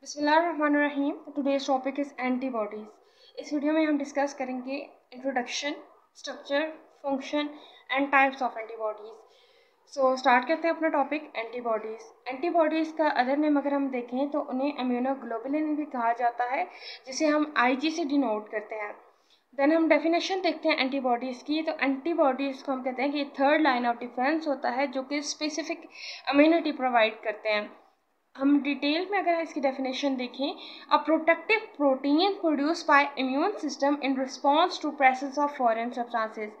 बिस्मिल्लाहिर्रहमानिर्रहीम। Today's topic is antibodies. इस video में हम डिस्कस करेंगे introduction, structure, function and types of antibodies. So start करते हैं अपना टॉपिक एंटीबॉडीज़। एंटीबॉडीज़ का अदर नेम अगर हम देखें तो उन्हें इम्यूनोग्लोबुलिन भी कहा जाता है, जिसे हम IG से डिनोट करते हैं। देन हम डेफिनेशन देखते हैं एंटीबॉडीज़ की। तो एंटीबॉडीज़ को हम कहते हैं कि थर्ड लाइन ऑफ डिफेंस होता है जो कि स्पेसिफिक इम्यूनिटी प्रोवाइड करते हैं। हम डिटेल में अगर इसकी डेफिनेशन देखें, a protective protein produce by immune system in response to presence of foreign substances.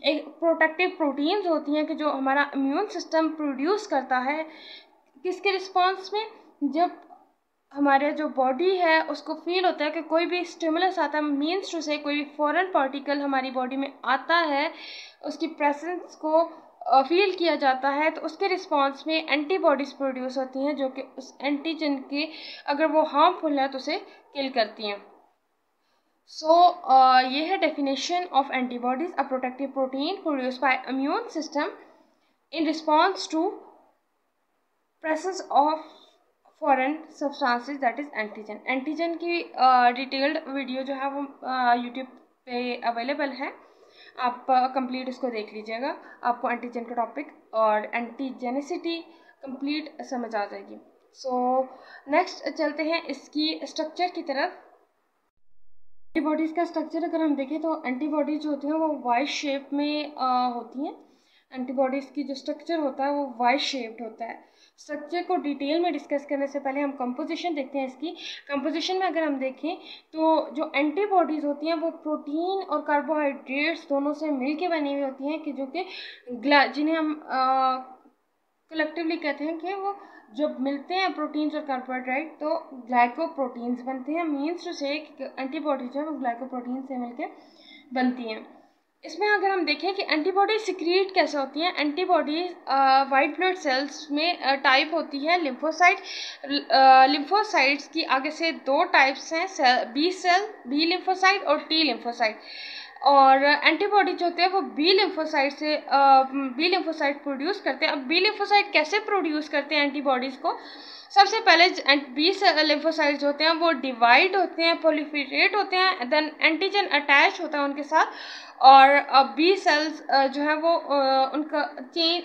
एक प्रोटेक्टिव प्रोटीन्स होती हैं कि जो हमारा इम्यून सिस्टम प्रोड्यूस करता है, किसके रिस्पॉन्स में, जब हमारे जो बॉडी है उसको फील होता है कि कोई भी स्टिमुलस आता है, मीन्स टू से कोई भी फॉरेन पार्टिकल हमारी बॉडी में आता है, उसकी प्रेजेंस को फील किया जाता है, तो उसके रिस्पॉन्स में एंटीबॉडीज़ प्रोड्यूस होती हैं जो कि उस एंटीजन के, अगर वो हार्मफुल है तो उसे किल करती हैं। सो ये है definition of antibodies, a protective protein produce by immune system in response to presence of foreign substances that is antigen. Antigen की डिटेल्ड वीडियो जो है वो यूट्यूब पे अवेलेबल है, आप कंप्लीट इसको देख लीजिएगा, आपको एंटीजन का टॉपिक और एंटीजेनिसिटी कंप्लीट समझ आ जाएगी। सो नेक्स्ट चलते हैं इसकी स्ट्रक्चर की तरफ। एंटीबॉडीज़ का स्ट्रक्चर अगर हम देखें तो एंटीबॉडीज जो होती हैं वो वाई शेप में होती हैं। एंटीबॉडीज़ की जो स्ट्रक्चर होता है वो वाई शेप्ड होता है। स्ट्रक्चर को डिटेल में डिस्कस करने से पहले हम कंपोजिशन देखते हैं इसकी। कंपोजिशन में अगर हम देखें तो जो एंटीबॉडीज़ होती हैं वो प्रोटीन और कार्बोहाइड्रेट्स दोनों से मिलके बनी हुई होती हैं, कि जो कि जिन्हें हम कलेक्टिवली कहते हैं कि वो जब मिलते हैं प्रोटीन्स और कार्बोहाइड्रेट तो ग्लाइकोप्रोटीन्स बनते हैं। मीन्स टू से एंटीबॉडी जो है वो ग्लाइकोप्रोटीन से मिलके बनती हैं। इसमें अगर हम देखें कि एंटीबॉडी सिक्रीट कैसे होती हैं, एंटीबॉडीज वाइट ब्लड सेल्स में टाइप होती है लिम्फोसाइट। लिम्फोसाइट्स की आगे से दो टाइप्स हैं, बी लिम्फोसाइट और टी लिम्फोसाइट। और एंटीबॉडी जो होते हैं वो बी लिम्फोसाइट प्रोड्यूस करते हैं। अब बी लिम्फोसाइट कैसे प्रोड्यूस करते हैं एंटीबॉडीज़ को? सबसे पहले बी लिम्फोसाइट्स होते हैं वो डिवाइड होते हैं, प्रोलिफरेट होते हैं, देन एंटीजन अटैच होता है उनके साथ, और बी सेल्स जो है वो उनका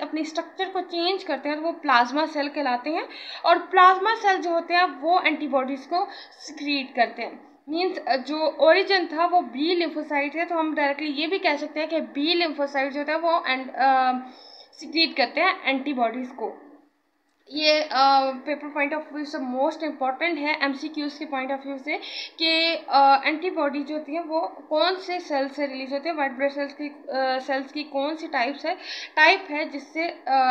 अपनी स्ट्रक्चर को चेंज करते हैं, तो वो प्लाज्मा सेल कहलाते हैं। और प्लाज्मा सेल जो होते हैं वो एंटीबॉडीज़ को सिक्रीट करते हैं। मीन्स जो ओरिजिन था वो बी लिम्फोसाइट है, तो हम डायरेक्टली ये भी कह सकते हैं कि बी लिम्फोसाइट जो होता है वो सिक्रीट करते हैं एंटीबॉडीज़ को। ये पेपर पॉइंट ऑफ व्यू से मोस्ट इम्पॉर्टेंट है MCQs के पॉइंट ऑफ व्यू से, कि एंटीबॉडी जो होती है वो कौन से सेल से रिलीज होती है, वाइट ब्लड सेल्स की कौन सी टाइप है जिससे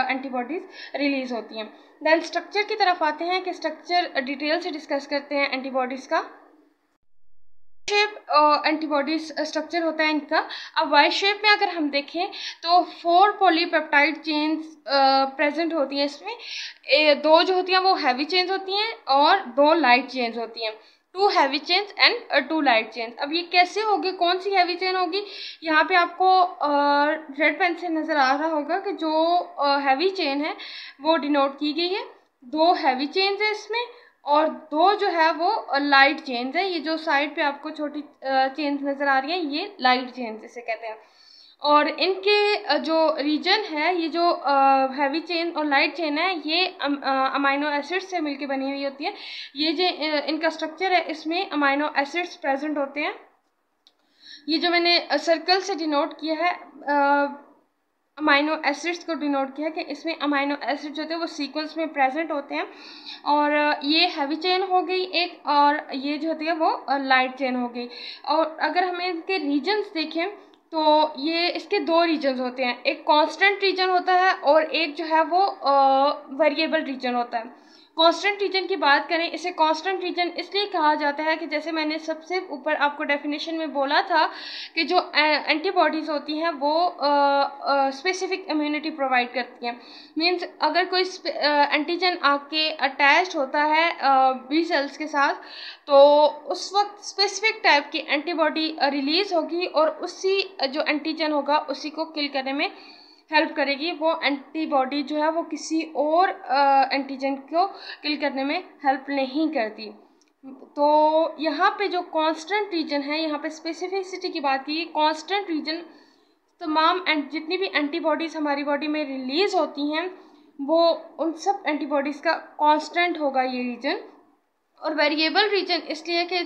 एंटीबॉडीज़ रिलीज होती हैं। देन स्ट्रक्चर की तरफ आते हैं कि स्ट्रक्चर डिटेल से डिस्कस करते हैं एंटीबॉडीज़ का। शेप एंटीबॉडीज स्ट्रक्चर होता है इनका। अब वाई शेप में अगर हम देखें तो 4 पॉलीपेप्टाइड चेन्स प्रेजेंट होती हैं इसमें। दो जो होती हैं वो हैवी चेन्स होती हैं और 2 लाइट चेन्स होती हैं, 2 heavy chains and 2 light chains. अब ये कैसे होगी, कौन सी हैवी चेन होगी? यहाँ पे आपको रेड पेन से नज़र आ रहा होगा कि जो हैवी चेन है वो डिनोट की गई है, 2 हैवी चेन्स है इसमें और 2 जो है वो लाइट चेन्स है। ये जो साइड पे आपको छोटी चेन्स नज़र आ रही हैं ये लाइट चेन्स इसे कहते हैं। और इनके जो रीजन है, ये जो हैवी चेन और लाइट चेन है ये अमाइनो एसिड्स से मिलके बनी हुई होती है। ये जो इनका स्ट्रक्चर है इसमें अमाइनो एसिड्स प्रेजेंट होते हैं। ये जो मैंने सर्कल से डिनोट किया है अमाइनो एसिड्स को डिनोट किया कि इसमें अमाइनो एसिड जो होते हैं वो सीक्वेंस में प्रेजेंट होते हैं। और ये हैवी चेन हो गई एक, और ये जो होती है वो लाइट चेन हो गई। और अगर हमें इनके रीजन्स देखें तो ये इसके 2 रीजन्स होते हैं, एक कांस्टेंट रीजन होता है और एक जो है वो वेरिएबल रीजन होता है। कांस्टेंट रीजन की बात करें, इसे कांस्टेंट रीजन इसलिए कहा जाता है कि जैसे मैंने सबसे ऊपर आपको डेफिनेशन में बोला था कि जो एंटीबॉडीज़ होती हैं वो स्पेसिफिक इम्यूनिटी प्रोवाइड करती हैं। मीन्स अगर कोई एंटीजन आके अटैच होता है बी सेल्स के साथ, तो उस वक्त स्पेसिफिक टाइप की एंटीबॉडी रिलीज़ होगी और उसी जो एंटीजन होगा उसी को किल करने में हेल्प करेगी। वो एंटीबॉडी जो है वो किसी और एंटीजन को किल करने में हेल्प नहीं करती। तो यहाँ पे जो कांस्टेंट रीजन है, यहाँ पे स्पेसिफिसिटी की बात की, कांस्टेंट रीजन तमाम जितनी भी एंटीबॉडीज़ हमारी बॉडी में रिलीज़ होती हैं वो उन सब एंटीबॉडीज़ का कांस्टेंट होगा ये रीजन। और वेरिएबल रीजन इसलिए कि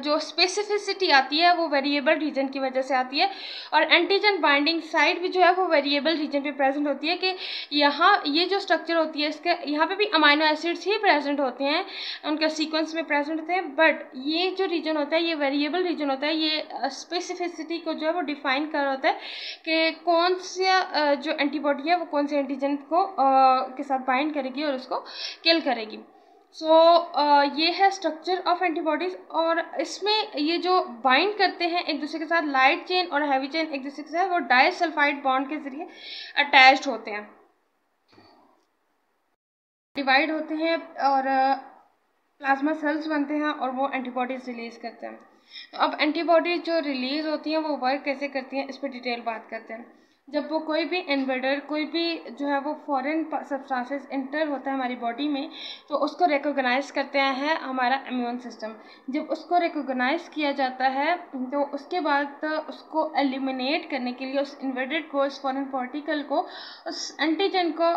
जो स्पेसिफिसिटी आती है वो वेरिएबल रीजन की वजह से आती है, और एंटीजन बाइंडिंग साइट भी जो है वो वेरिएबल रीजन पे प्रेजेंट होती है, कि यहाँ ये जो स्ट्रक्चर होती है इसके यहाँ पे भी अमाइनो एसिड्स ही प्रेजेंट होते हैं, उनका सीक्वेंस में प्रेजेंट होते हैं, बट ये जो रीजन होता है ये वेरिएबल रीजन होता है। ये स्पेसिफिसिटी को जो है वो डिफाइन कर होता है कि कौन सा जो एंटीबॉडी है वो कौन से एंटीजन को के साथ बाइंड करेगी और उसको किल करेगी। ये है स्ट्रक्चर ऑफ एंटीबॉडीज़, और इसमें ये जो बाइंड करते हैं एक दूसरे के साथ, लाइट चेन और हैवी चेन एक दूसरे के साथ वो डाइसल्फाइड बॉन्ड के ज़रिए अटैच्ड होते हैं, डिवाइड होते हैं और प्लाज्मा सेल्स बनते हैं और वो एंटीबॉडीज़ रिलीज़ करते हैं। तो अब एंटीबॉडीज़ जो रिलीज़ होती हैं वो वर्क कैसे करती हैं इस पर डिटेल बात करते हैं। जब वो कोई भी इन्वेडर, कोई भी जो है वो फॉरेन सब्सटेंसेस इंटर होता है हमारी बॉडी में, तो उसको रिकॉग्नाइज करते हैं हमारा इम्यून सिस्टम। जब उसको रिकॉग्नाइज किया जाता है तो उसके बाद उसको एलिमिनेट करने के लिए, उस इन्वेडेड को, उस फॉरेन पार्टिकल को, उस एंटीजन को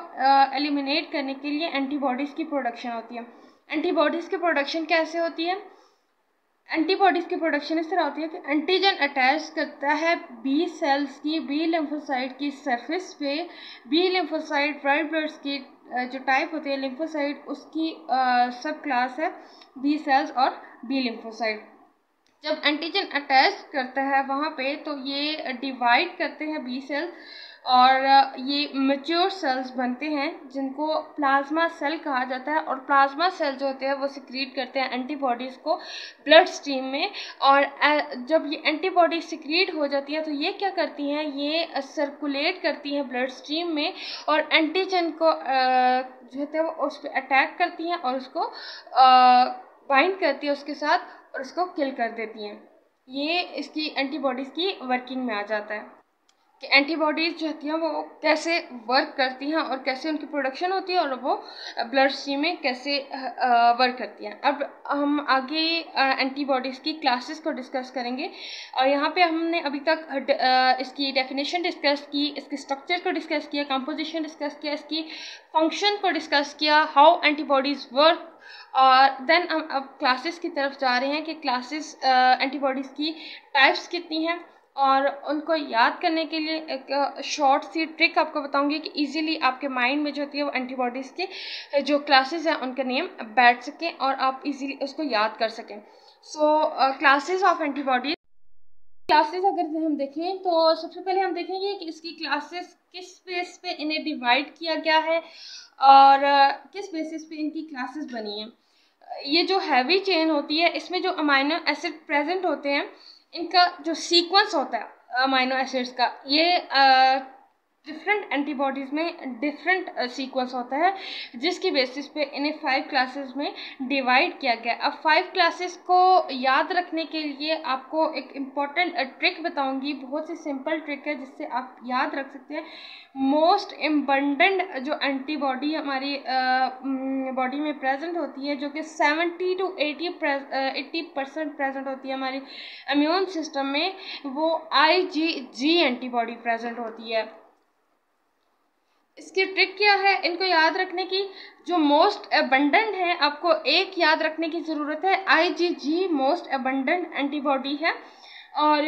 एलिमिनेट करने के लिए एंटीबॉडीज़ की प्रोडक्शन होती है। एंटीबॉडीज़ की प्रोडक्शन कैसे होती है? एंटीबॉडीज़ की प्रोडक्शन इस तरह होती है कि एंटीजन अटैच करता है बी सेल्स की, बी लिम्फोसाइट की सरफेस पे। बी लिम्फोसाइट वाइट ब्लड्स की जो टाइप होती है लिम्फोसाइट, उसकी सब क्लास है बी सेल्स और बी लिम्फोसाइट। जब एंटीजन अटैच करता है वहाँ पे तो ये डिवाइड करते हैं बी सेल्स, और ये मैच्योर सेल्स बनते हैं जिनको प्लाज्मा सेल कहा जाता है। और प्लाज्मा सेल जो होते हैं वो सिक्रीट करते हैं एंटीबॉडीज़ को ब्लड स्ट्रीम में, और जब ये एंटीबॉडी सिक्रीट हो जाती है तो ये क्या करती हैं, ये सर्कुलेट करती हैं ब्लड स्ट्रीम में, और एंटीजन को जो होता है वो उस पर अटैक करती हैं और उसको बाइंड करती है उसके साथ और उसको किल कर देती हैं। ये इसकी एंटीबॉडीज़ की वर्किंग में आ जाता है कि एंटीबॉडीज़ जो होती हैं वो कैसे वर्क करती हैं और कैसे उनकी प्रोडक्शन होती है और वो ब्लड स्ट्रीम में कैसे वर्क करती हैं। अब हम आगे एंटीबॉडीज़ की क्लासेस को डिस्कस करेंगे, और यहाँ पे हमने अभी तक इसकी डेफिनेशन डिस्कस की, इसके स्ट्रक्चर को डिस्कस किया, कंपोजिशन डिस्कस किया, इसकी फंक्शन को डिस्कस किया, हाउ एंटीबॉडीज़ वर्क। और देन हम अब क्लासेस की तरफ जा रहे हैं कि क्लासेस एंटीबॉडीज़ की टाइप्स कितनी हैं, और उनको याद करने के लिए एक शॉर्ट सी ट्रिक आपको बताऊंगी कि इजीली आपके माइंड में जो होती है वो एंटीबॉडीज़ के जो क्लासेस हैं उनका नेम बैठ सकें और आप इजीली उसको याद कर सकें। Classes of antibodies. क्लासेस अगर हम देखें तो सबसे पहले हम देखेंगे कि इसकी क्लासेस किस बेस पे इन्हें डिवाइड किया गया है और किस बेसिस पे इनकी क्लासेस बनी हैं। ये जो हैवी चेन होती है इसमें जो अमाइनो एसिड प्रेजेंट होते हैं, इनका जो सीक्वेंस होता है अमाइनो एसिड्स का, ये डिफरेंट एंटीबॉडीज़ में डिफरेंट सीक्वेंस होता है, जिसकी बेसिस पे इन्हें 5 क्लासेस में डिवाइड किया गया। अब 5 क्लासेस को याद रखने के लिए आपको एक इम्पॉर्टेंट ट्रिक बताऊंगी, बहुत सी सिंपल ट्रिक है जिससे आप याद रख सकते हैं। मोस्ट इम्बंडेंट जो एंटीबॉडी हमारी बॉडी में प्रेजेंट होती है, जो कि 70 to 80% प्रेजेंट होती है हमारी इम्यून सिस्टम में, वो IgG एंटीबॉडी प्रेजेंट होती है। इसकी ट्रिक क्या है इनको याद रखने की? जो मोस्ट अबंडेंट है, आपको एक याद रखने की ज़रूरत है, IgG मोस्ट अबंडेंट एंटीबॉडी है। और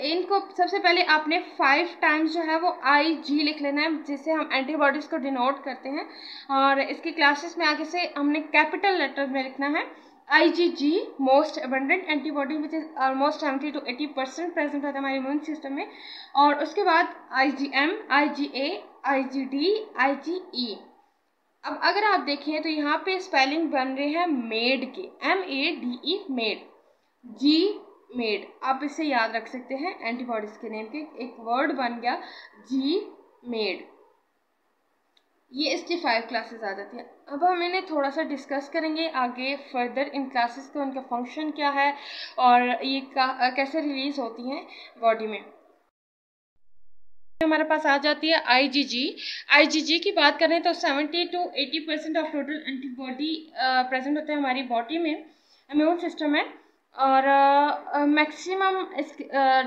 इनको सबसे पहले आपने 5 टाइम्स जो है वो IG लिख लेना है, जिससे हम एंटीबॉडीज़ को डिनोट करते हैं। और इसकी क्लासेस में आगे से हमने कैपिटल लेटर में लिखना है IgG most abundant antibody, which is almost 70 to 80% present होता है हमारे इम्यून सिस्टम में। और उसके बाद IgM, IgA, IgD, IgE। अब अगर आप देखें तो यहाँ पे स्पेलिंग बन रहे हैं मेड के, MADE मेड, G मेड। आप इसे याद रख सकते हैं एंटीबॉडीज़ के नेम के, एक वर्ड बन गया G मेड। ये इसकी 5 क्लासेस आ जाती हैं। अब हम इन्हें थोड़ा सा डिस्कस करेंगे आगे फर्दर इन क्लासेस को, उनका फंक्शन क्या है और ये कैसे रिलीज होती हैं बॉडी में। हमारे पास आ जाती है IgG की बात करें तो 70 to 80% of total antibody present होते हैं हमारी बॉडी में। इम्यून सिस्टम है। और मैक्सिमम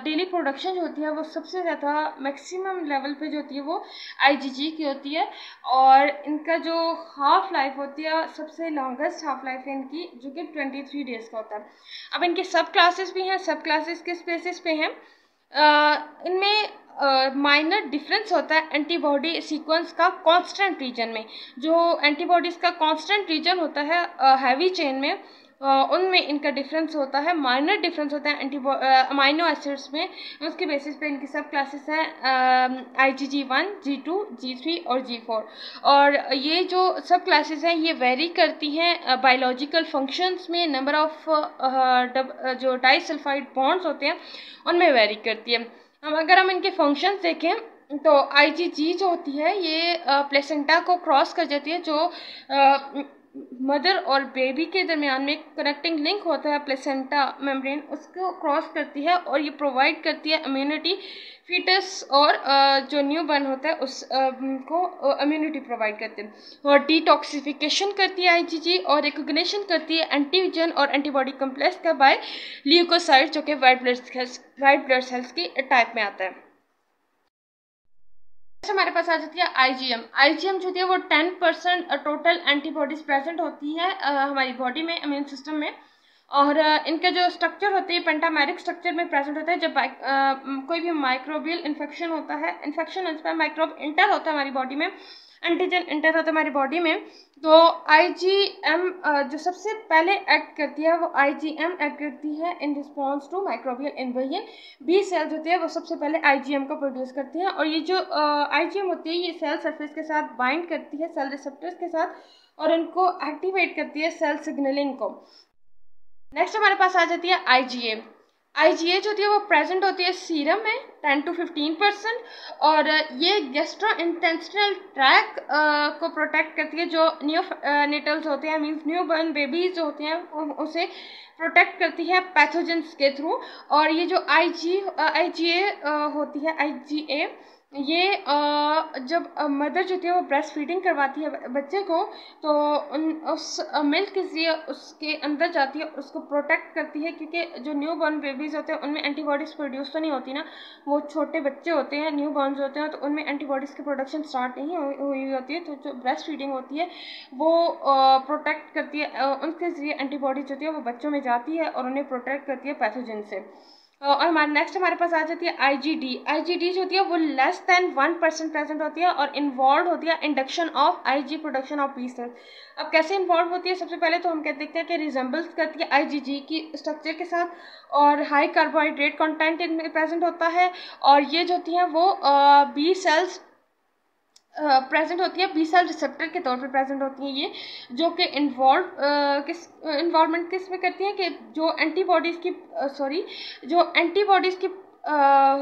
डेली प्रोडक्शन जो होती है वो सबसे ज़्यादा मैक्सिमम लेवल पे जो होती है वो आईजीजी की होती है। और इनका जो हाफ लाइफ होती है, सबसे लॉन्गेस्ट हाफ लाइफ है इनकी, जो कि 23 डेज़ का होता है। अब इनके सब क्लासेस भी हैं। सब क्लासेस किस बेसिस पे हैं? इनमें माइनर डिफरेंस होता है एंटीबॉडी सीक्वेंस का कांस्टेंट रीजन में। जो एंटीबॉडीज़ का कांस्टेंट रीजन होता है हैवी चेन में, उनमें इनका डिफरेंस होता है, माइनर डिफरेंस होता है अमाइनो एसिड्स में। उसके बेसिस पे इनकी सब क्लासेस हैं IgG1, G2, G3 और G4। और ये जो सब क्लासेस हैं ये वेरी करती हैं बायोलॉजिकल फंक्शंस में। नंबर ऑफ जो डाइसल्फाइड बॉन्ड्स होते हैं उनमें वेरी करती है। अगर हम इनके फंक्शंस देखें तो IgG जो होती है ये प्लेसेंटा को क्रॉस कर जाती है। जो मदर और बेबी के दरमियान में कनेक्टिंग लिंक होता है प्लेसेंटा मेम्ब्रेन, उसको क्रॉस करती है और ये प्रोवाइड करती है इम्यूनिटी फीटस। और जो न्यू बर्न होता है उस को इम्यूनिटी प्रोवाइड करते हैं। और डिटॉक्सिफिकेशन करती है IgG, और रिकॉग्निशन करती है एंटीजन और एंटीबॉडी कम्प्लेक्स का बाय ल्यूकोसाइट, जो कि वाइट ब्लड सेल्स की टाइप में आता है। हमारे पास आ जाती है IgM जो होती है वो 10% टोटल एंटीबॉडीज प्रेजेंट होती है हमारी बॉडी में, इम्यून सिस्टम में। और इनका जो स्ट्रक्चर होती है पेंटामेरिक स्ट्रक्चर में प्रेजेंट होता है। जब कोई भी माइक्रोबियल इन्फेक्शन होता है, इन्फेक्शन माइक्रोब इंटर होता है हमारी बॉडी में, एंटीजन इंटर होता है हमारी बॉडी में, तो IgM जो सबसे पहले एक्ट करती है वो IgM एक्ट करती है in response to microbial invasion. B cells होती है वो सबसे पहले IgM को प्रोड्यूस करती हैं। और ये जो IgM होती है ये सेल सरफेस के साथ बाइंड करती है सेल रिसेप्टर्स के साथ, और इनको एक्टिवेट करती है सेल सिग्नलिंग को। नेक्स्ट हमारे पास आ जाती है IgA जो होती है वो प्रेजेंट होती है सीरम में 10 to 15%। और ये गैस्ट्रोइंटेस्टाइनल ट्रैक को प्रोटेक्ट करती है। जो न्यूनेटल्स होते हैं, मीन्स न्यू बर्न बेबीज जो होते हैं, उसे प्रोटेक्ट करती है पैथोजेंस के थ्रू। और ये जो IgA होती है, IgA ये जब मदर जो होती है वो ब्रेस्ट फीडिंग करवाती है बच्चे को, तो उस मिल्क के लिए उसके अंदर जाती है, उसको प्रोटेक्ट करती है। क्योंकि जो न्यू बॉर्न बेबीज़ होते हैं उनमें एंटीबॉडीज़ प्रोड्यूस तो नहीं होती ना, वो छोटे बच्चे होते हैं, न्यू बॉर्न होते हैं, तो उनमें एंटीबॉडीज़ की प्रोडक्शन स्टार्ट नहीं हुई होती है। तो जो ब्रेस्ट फीडिंग होती है वो प्रोटेक्ट करती है, उनके ज़रिए एंटीबॉडीज होती है वो बच्चों में जाती है और उन्हें प्रोटेक्ट करती है पैथोजन से। और हमारे पास आ जाती है IgD जो होती है वो लेस देन 1% प्रेजेंट होती है और इन्वॉल्व होती है induction of IG production of B cells. अब कैसे इन्वॉल्व होती है? सबसे पहले तो हम देखते हैं कि रिजेंबल्स करती है IgG की स्ट्रक्चर के साथ, और हाई कार्बोहाइड्रेट कंटेंट इनमें प्रेजेंट होता है। और ये जो होती हैं वो बी सेल्स प्रेजेंट होती है, बी सेल रिसेप्टर के तौर पे प्रेजेंट होती हैं ये, जो कि इन्वॉल्वमेंट किस में करती हैं कि जो एंटीबॉडीज़ की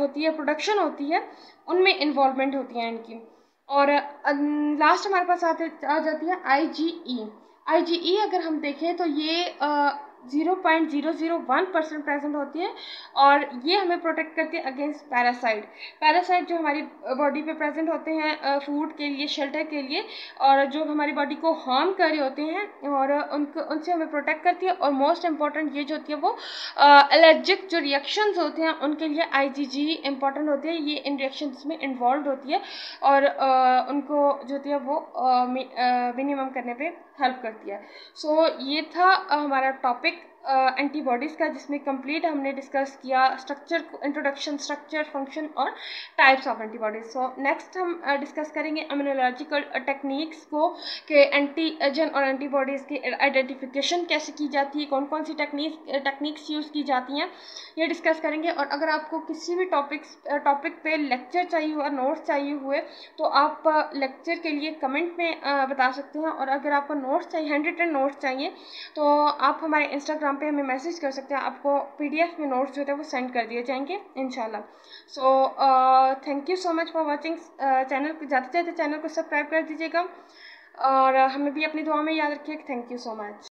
होती है, प्रोडक्शन होती है, उनमें इन्वॉल्वमेंट होती है इनकी। और लास्ट हमारे पास आ जाती है IgE अगर हम देखें तो ये 0.001% प्रेजेंट होती है, और ये हमें प्रोटेक्ट करती है अगेंस्ट पैरासाइट जो हमारी बॉडी पे प्रेजेंट होते हैं फूड के लिए, शेल्टर के लिए, और जो हमारी बॉडी को हार्म कर रहे होते हैं, और उनसे हमें प्रोटेक्ट करती है। और मोस्ट इम्पॉर्टेंट ये जो होती है वो एलर्जिक जो रिएक्शंस होते हैं उनके लिए IgG इम्पॉर्टेंट होती है। ये इन रिएक्शंस में इन्वॉल्व होती है और उनको जो होती है वो मिनिमम करने पे हेल्प करती है। सो ये था हमारा टॉपिक एंटीबॉडीज़ का, जिसमें कंप्लीट हमने डिस्कस किया स्ट्रक्चर, इंट्रोडक्शन, स्ट्रक्चर, फंक्शन और types of antibodies. So next हम डिस्कस करेंगे इम्यूनोलॉजिकल टेक्निक्स को, कि एंटीजन और एंटीबॉडीज़ की आइडेंटिफिकेशन कैसे की जाती है, कौन कौन सी टेक्निक्स यूज़ की जाती हैं, ये डिस्कस करेंगे। और अगर आपको किसी भी टॉपिक पे लेक्चर चाहिए हुआ, नोट्स चाहिए हुए, तो आप लेक्चर के लिए कमेंट में बता सकते हैं। और अगर आपको नोट्स चाहिए, हैंड रिटन नोट्स चाहिए, तो आप हमारे इंस्टाग्राम पे हमें मैसेज कर सकते हैं, आपको PDF में नोट्स जो है वो सेंड कर दिए जाएंगे इंशाल्लाह। So thank you so much for watching. Channel को जाते जाते चैनल को सब्सक्राइब कर दीजिएगा, और हमें भी अपनी दुआ में याद रखिए। Thank you so much.